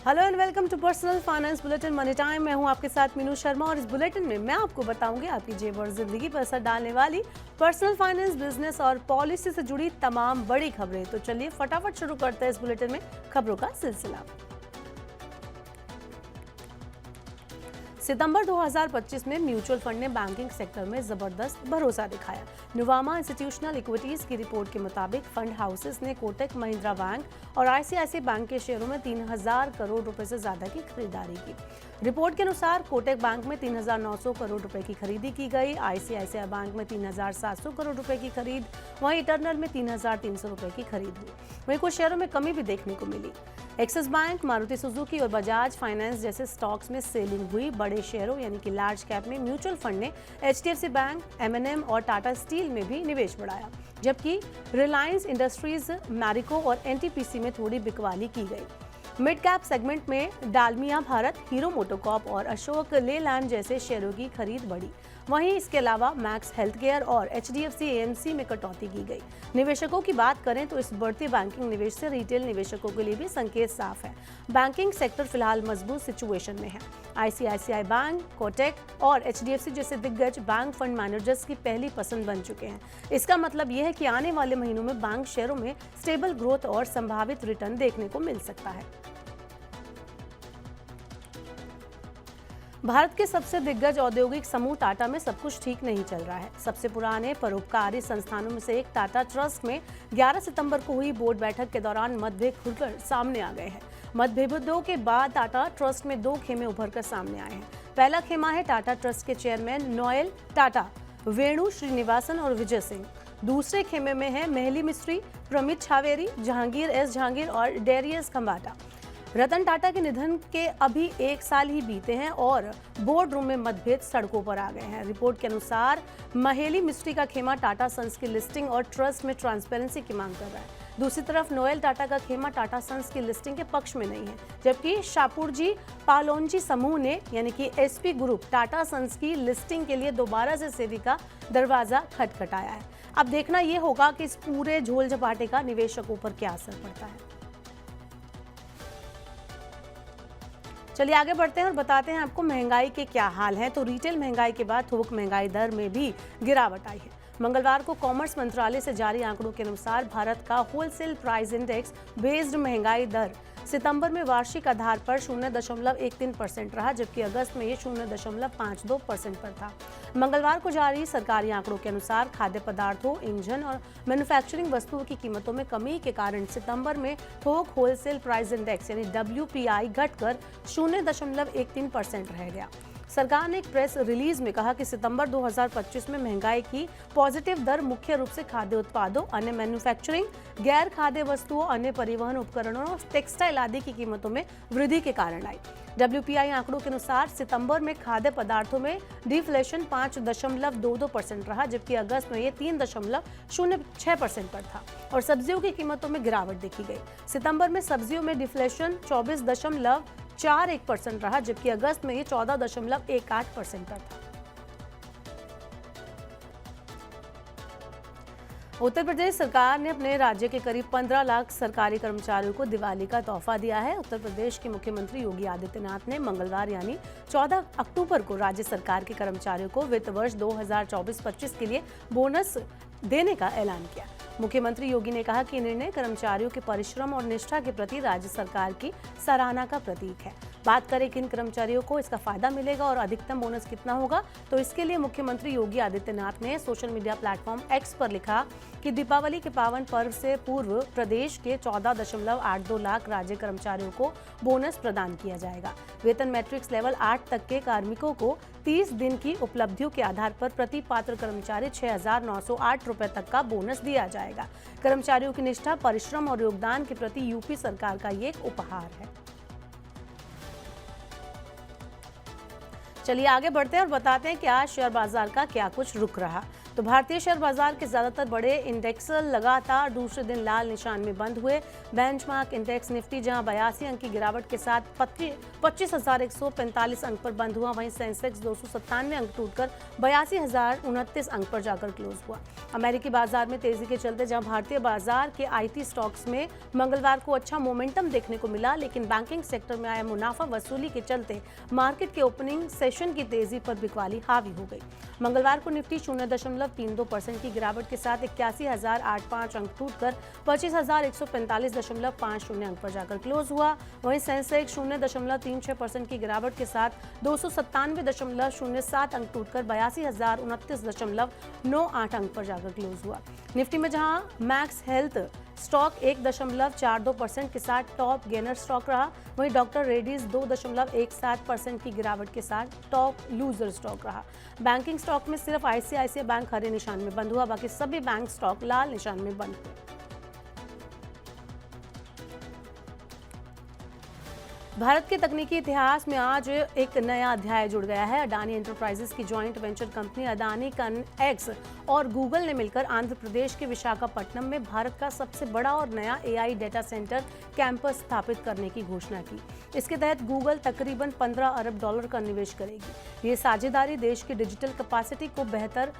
Hello and welcome to personal finance bulletin money time. मैं हूं आपके साथ मीनू शर्मा और इस बुलेटिन में मैं आपको बताऊंगी आपकी जेब और जिंदगी पर असर डालने वाली पर्सनल फाइनेंस, बिजनेस और पॉलिसी से जुड़ी तमाम बड़ी खबरें। तो चलिए फटाफट शुरू करते हैं इस बुलेटिन में खबरों का सिलसिला। सितंबर 2025 में म्यूचुअल फंड ने बैंकिंग सेक्टर में जबरदस्त भरोसा दिखाया। नुवामा इंस्टीट्यूशनल इक्विटीज की रिपोर्ट के मुताबिक फंड हाउसेस ने कोटक महिंद्रा बैंक और आईसीआईसीआई बैंक के शेयरों में 3000 करोड़ रुपए से ज्यादा की खरीदारी की। रिपोर्ट के अनुसार कोटक बैंक में 3900 करोड़ रुपए की खरीदी की गई, आईसीआईसीआई बैंक में 3700 करोड़ रुपए की खरीद, वहीं इटर्नल में 3300 रुपए की खरीद हुई। वहीं कुछ शेयरों में कमी भी देखने को मिली। एक्सिस बैंक, मारुति सुजुकी और बजाज फाइनेंस जैसे स्टॉक्स में सेलिंग हुई। बड़े शेयरों यानी कि लार्ज कैप में म्यूचुअल फंड ने एचडीएफसी बैंक, एमएनएम और टाटा स्टील में भी निवेश बढ़ाया, जबकि रिलायंस इंडस्ट्रीज, मैरिको और एनटीपीसी में थोड़ी बिकवाली की गई। मिड कैप सेगमेंट में डालमिया भारत, हीरो मोटोकॉर्प और अशोक लेलैंड जैसे शेयरों की खरीद बढ़ी। वहीं इसके अलावा मैक्स हेल्थकेयर और एचडीएफसी एएमसी में कटौती की गई। निवेशकों की बात करें तो इस बढ़ते बैंकिंग निवेश से रिटेल निवेशकों के लिए भी संकेत साफ है। बैंकिंग सेक्टर फिलहाल मजबूत सिचुएशन में है। आईसीआईसीआई बैंक, कोटक और एचडीएफसी जैसे दिग्गज बैंक फंड मैनेजर्स की पहली पसंद बन चुके हैं। इसका मतलब यह है कि आने वाले महीनों में बैंक शेयरों में स्टेबल ग्रोथ और संभावित रिटर्न देखने को मिल सकता है। भारत के सबसे दिग्गज औद्योगिक समूह टाटा में सब कुछ ठीक नहीं चल रहा है। सबसे पुराने परोपकारी संस्थानों में से एक टाटा ट्रस्ट में 11 सितंबर को हुई बोर्ड बैठक के दौरान मतभेद खुलकर सामने आ गए हैं। मतभेदों के बाद टाटा ट्रस्ट में 2 खेमे उभर कर सामने आए हैं। पहला खेमा है टाटा ट्रस्ट के चेयरमैन नोएल टाटा, वेणु श्रीनिवासन और विजय सिंह। दूसरे खेमे में है मेहली मिस्त्री, प्रमित छावेरी, जहांगीर एस जहांगीर और डेरियस खंबाटा। रतन टाटा के निधन के अभी 1 साल ही बीते हैं और बोर्ड रूम में मतभेद सड़कों पर आ गए हैं। रिपोर्ट के अनुसार महेली मिस्त्री का खेमा टाटा सन्स की लिस्टिंग और ट्रस्ट में ट्रांसपेरेंसी की मांग कर रहा है। दूसरी तरफ नोएल टाटा का खेमा टाटा सन्स की लिस्टिंग के पक्ष में नहीं है, जबकि शापुरजी पालोनजी समूह ने यानी कि एसपी ग्रुप टाटा सन्स की लिस्टिंग के लिए दोबारा से सेबी का दरवाजा खटखटाया है। अब देखना यह होगा कि इस पूरे झोल झपाटे का निवेशकों पर क्या असर पड़ता है। चलिए आगे बढ़ते हैं और बताते हैं आपको महंगाई के क्या हाल हैं। तो रिटेल महंगाई के बाद थोक महंगाई दर में भी गिरावट आई है। मंगलवार को कॉमर्स मंत्रालय से जारी आंकड़ों के अनुसार भारत का होलसेल प्राइस इंडेक्स बेस्ड महंगाई दर सितंबर में वार्षिक आधार पर 0.13% रहा, जबकि अगस्त में ये 0.52% पर था। मंगलवार को जारी सरकारी आंकड़ों के अनुसार खाद्य पदार्थों, इंजन और मैन्युफैक्चरिंग वस्तुओं की कीमतों में कमी के कारण सितंबर में थोक होलसेल प्राइस इंडेक्स यानी WPI घटकर 0.13% रह गया। सरकार ने एक प्रेस रिलीज में कहा कि सितंबर 2025 में महंगाई की पॉजिटिव दर मुख्य रूप से खाद्य उत्पादों, अन्य मैन्युफैक्चरिंग, गैर खाद्य वस्तुओं, अन्य परिवहन उपकरणों और टेक्सटाइल आदि की कीमतों में वृद्धि के कारण आई। WPI आंकड़ों के अनुसार सितंबर में खाद्य पदार्थों में डिफ्लेशन 5.22% रहा, जबकि अगस्त में ये 3.06% पर था और सब्जियों की कीमतों में गिरावट देखी गई। सितंबर में सब्जियों में डिफ्लेशन 24.41% रहा, जबकि अगस्त में ये 14.18% पर था। उत्तर प्रदेश सरकार ने अपने राज्य के करीब 15 लाख सरकारी कर्मचारियों को दिवाली का तोहफा दिया है। उत्तर प्रदेश के मुख्यमंत्री योगी आदित्यनाथ ने मंगलवार यानी 14 अक्टूबर को राज्य सरकार के कर्मचारियों को वित्त वर्ष 2024-25 के लिए बोनस देने का ऐलान किया। मुख्यमंत्री योगी ने कहा कि निर्णय कर्मचारियों के परिश्रम और निष्ठा के प्रति राज्य सरकार की सराहना का प्रतीक है। बात करें किन कर्मचारियों को इसका फायदा मिलेगा और अधिकतम बोनस कितना होगा, तो इसके लिए मुख्यमंत्री योगी आदित्यनाथ ने सोशल मीडिया प्लेटफॉर्म एक्स पर लिखा कि दीपावली के पावन पर्व से पूर्व प्रदेश के 14.82 लाख राज्य कर्मचारियों को बोनस प्रदान किया जाएगा। वेतन मैट्रिक्स लेवल 8 तक के कार्मिकों को 30 दिन की उपलब्धियों के आधार पर प्रति पात्र कर्मचारी 6,908 रुपए तक का बोनस दिया जाएगा। कर्मचारियों की निष्ठा, परिश्रम और योगदान के प्रति यूपी सरकार का ये एक उपहार है। चलिए आगे बढ़ते हैं और बताते हैं कि आज शेयर बाजार का क्या कुछ रुख रहा। तो भारतीय शेयर बाजार के ज्यादातर बड़े इंडेक्स लगातार दूसरे दिन लाल निशान में बंद हुए। बेंचमार्क इंडेक्स निफ्टी जहां 82 अंक की गिरावट के साथ 25,145 अंक पर बंद हुआ, वहीं सेंसेक्स 297 अंक टूटकर 82,029 अंक पर जाकर क्लोज हुआ। अमेरिकी बाजार में तेजी के चलते जहां भारतीय बाजार के आईटी स्टॉक्स में मंगलवार को अच्छा मोमेंटम देखने को मिला, लेकिन बैंकिंग सेक्टर में आया मुनाफा वसूली के चलते मार्केट के ओपनिंग सेशन की तेजी पर बिकवाली हावी हो गई। मंगलवार को निफ्टी 0.32% की गिरावट के साथ 81,085 अंक टूटकर 25,145.50 अंक पर जाकर क्लोज हुआ। वहीं सेंसेक्स 0.36% की गिरावट के साथ 297.07 अंक टूटकर 82,029.98 अंक पर जाकर क्लोज हुआ। निफ्टी में जहां मैक्स हेल्थ स्टॉक 1.42% के साथ टॉप गेनर स्टॉक रहा, वहीं डॉक्टर रेड्डीज 2.17% की गिरावट के साथ टॉप लूजर स्टॉक रहा। बैंकिंग स्टॉक में सिर्फ आईसीआईसीआई बैंक हरे निशान में बंद हुआ, बाकी सभी बैंक स्टॉक लाल निशान में बंद हुए। भारत के तकनीकी इतिहास में आज एक नया अध्याय जुड़ गया है। अडानी एंटरप्राइजेस की joint venture company Adani connects और गूगल ने मिलकर आंध्र प्रदेश के विशाखापट्टनम में भारत का सबसे बड़ा और नया एआई डेटा सेंटर कैंपस स्थापित करने की घोषणा की। इसके तहत गूगल तकरीबन $15 अरब का निवेश करेगी। ये साझेदारी देश की डिजिटल कैपेसिटी को बेहतर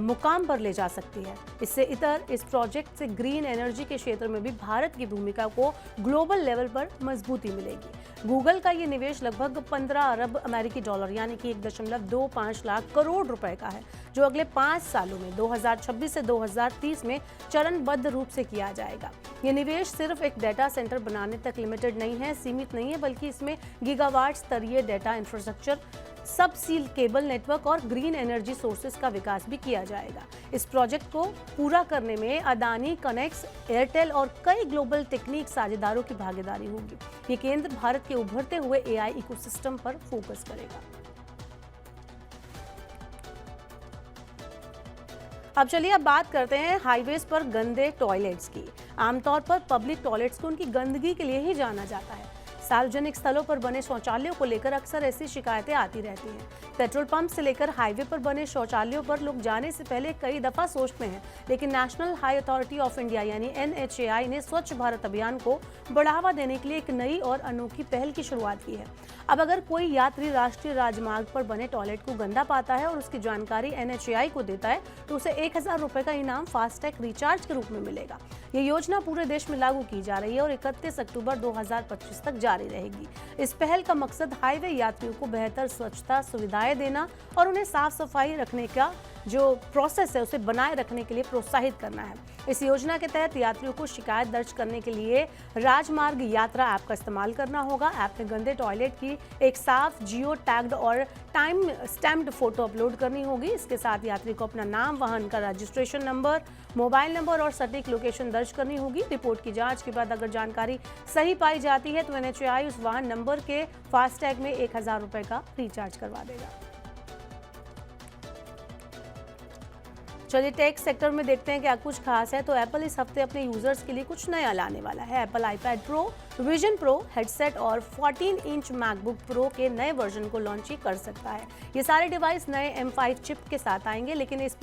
मुकाम पर ले जा सकती है। इससे इस प्रोजेक्ट से ग्रीन एनर्जी के क्षेत्र में भी भारत की भूमिका को ग्लोबल लेवल पर मजबूती मिलेगी। गूगल का ये निवेश लगभग 15 अरब अमेरिकी डॉलर यानी कि 1.25 लाख करोड़ रुपए का है, जो अगले 5 सालों में 2026 से 2030 में चरणबद्ध रूप से किया जाएगा। ये निवेश सिर्फ एक डेटा सेंटर बनाने तक लिमिटेड नहीं है, सीमित नहीं है, बल्कि इसमें गीगावाट स्तरीय डेटा इंफ्रास्ट्रक्चर, सब सील केबल नेटवर्क और ग्रीन एनर्जी सोर्सेज का विकास भी किया जाएगा। इस प्रोजेक्ट को पूरा करने में अडानी कनेक्स, एयरटेल और कई ग्लोबल टेक्निक साझेदारों की भागीदारी होगी। ये केंद्र भारत के उभरते हुए एआई इकोसिस्टम पर फोकस करेगा। अब चलिए अब बात करते हैं हाईवेज पर गंदे टॉयलेट्स की। आमतौर पर पब्लिक टॉयलेट्स को उनकी गंदगी के लिए ही जाना जाता है। सार्वजनिक स्थलों पर बने शौचालयों को लेकर अक्सर ऐसी शिकायतें आती रहती हैं। पेट्रोल पंप से लेकर हाईवे पर बने शौचालयों पर लोग जाने से पहले कई दफा सोचते हैं, लेकिन national high authority of India यानी NHAI ने स्वच्छ भारत अभियान को बढ़ावा देने के लिए एक नई और अनोखी पहल की शुरुआत की है। अब अगर कोई यात्री राष्ट्रीय राजमार्ग पर बने टॉयलेट को गंदा पाता है और उसकी जानकारी NHAI को देता है, तो उसे 1,000 रुपए का इनाम फास्टैग रिचार्ज के रूप में मिलेगा। ये योजना पूरे देश में लागू की जा रही है और 31 अक्टूबर 2025 तक जारी रहेगी। इस पहल का मकसद हाईवे यात्रियों को बेहतर स्वच्छता सुविधाएं देना और उन्हें साफ सफाई रखने का जो प्रोसेस है उसे बनाए रखने के लिए प्रोत्साहित करना है। इस योजना के तहत यात्रियों को शिकायत दर्ज करने के लिए राजमार्ग यात्रा ऐप का इस्तेमाल करना होगा। ऐप में गंदे टॉयलेट की एक साफ जियो टैग्ड और टाइम स्टैम्प्ड फोटो अपलोड करनी होगी। इसके साथ यात्री को अपना नाम, वाहन का रजिस्ट्रेशन नंबर, मोबाइल नंबर और सटीक लोकेशन दर्ज करनी होगी। रिपोर्ट की जांच के बाद अगर जानकारी सही पाई जाती है तो NHAI उस वाहन नंबर के फास्टैग में 1,000 रुपए का रिचार्ज करवा देगा। चलिए टेक सेक्टर में देखते हैं क्या कुछ खास है। तो एप्पल इस हफ्ते अपने यूजर्स के लिए कुछ नया लाने वाला है। Apple iPad pro, vision pro headset और 14 इंच मैकबुक प्रो के नए वर्जन को लॉन्च कर सकता है। ये सारे डिवाइस नए M5 चिप के साथ आएंगे, लेकिन इस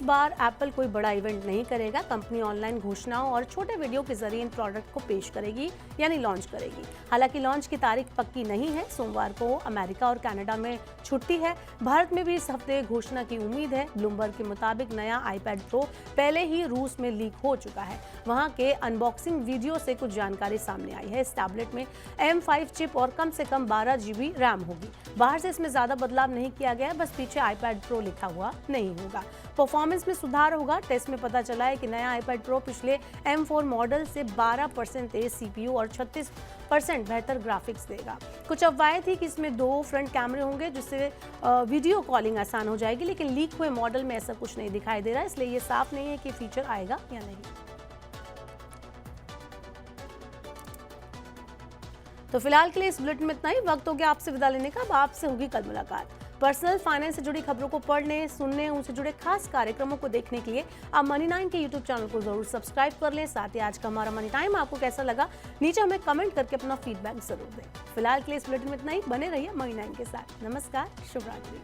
बार एप्पल कोई बड़ा इवेंट नहीं करेगा। कंपनी ऑनलाइन घोषणाओं और छोटे वीडियो के जरिए इन प्रोडक्ट को पेश करेगी यानी लॉन्च करेगी। हालांकि लॉन्च की तारीख पक्की नहीं है। सोमवार को अमेरिका और कनाडा में छुट्टी है। भारत में भी इस हफ्ते घोषणा की उम्मीद है। ब्लूमबर्ग के मुताबिक नया आईपैड प्रो पहले ही रूस में लीक हो चुका है। वहां के अनबॉक्सिंग वीडियो से कुछ जानकारी सामने आई है। इस टैबलेट में M5 चिप और कम से कम 12 GB रैम होगी। बाहर से इसमें ज्यादा बदलाव नहीं किया गया है, बस पीछे आईपैड प्रो लिखा हुआ नहीं होगा। परफॉर्मेंस में सुधार होगा। टेस्ट में पता चला है कि नया आईपैड प्रो पिछले M4 मॉडल से 12% तेज CPU और 36% बेहतर ग्राफिक्स देगा। कुछ अफवाहें थी कि इसमें 2 फ्रंट कैमरे होंगे जिससे वीडियो कॉलिंग आसान हो जाएगी, लेकिन लीक हुए मॉडल में ऐसा कुछ नहीं दिखाई दे रहा है, इसलिए ये साफ नहीं है कि फीचर आएगा या नहीं। तो फिलहाल के लिए इस बुलेटिन में इतना ही। वक्त हो गया आपसे विदा लेने का। अब आपसे होगी कल मुलाकात। पर्सनल फाइनेंस से जुड़ी खबरों को पढ़ने, सुनने, उनसे जुड़े खास कार्यक्रमों को देखने के लिए आप मनी 9 के YouTube चैनल को जरूर सब्सक्राइब कर लें। साथ ही आज का हमारा मनी टाइम आपको कैसा लगा नीचे हमें कमेंट करके अपना फीडबैक जरूर दें। फिलहाल के लिए इस बुलेटिन में इतना ही। बने रहिए मनी 9 के साथ। नमस्कार, शुभ रात्रि।